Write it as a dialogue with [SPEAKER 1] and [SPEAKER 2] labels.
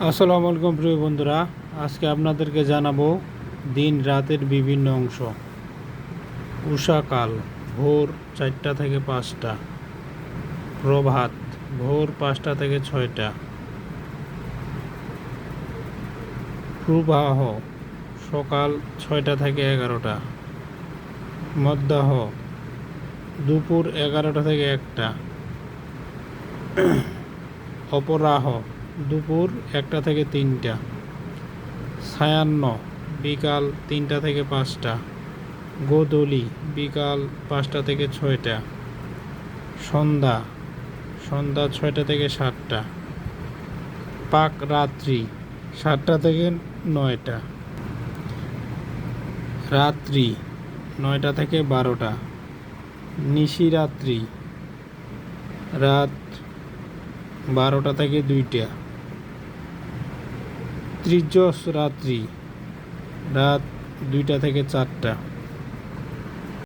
[SPEAKER 1] আসসালামু আলাইকুম প্রিয় বন্ধুরা, আজকে আপনাদেরকে জানাবো দিন রাতের বিভিন্ন অংশ। উষাকাল ভোর 4টা থেকে 5টা, প্রভাত ভোর 5টা থেকে 6টা, প্রবাহ সকাল 6টা থেকে 11টা, মধ্যাহ্ন দুপুর 11টা থেকে 1টা, অপরাহ দুপুর 1টা থেকে 3টা, সায়াহ্ন বিকাল 3টা থেকে 5টা, গোধূলি বিকাল 5টা থেকে 6টা, সন্ধ্যা 6টা থেকে 7টা, পাক রাত্রি 7টা থেকে 9টা, রাত্রি 9টা থেকে 12টা, নিশিরাত্রি রাত 12টা থেকে 2টা, ত্রিজস রাত্রি রাত 2টা থেকে 4টা।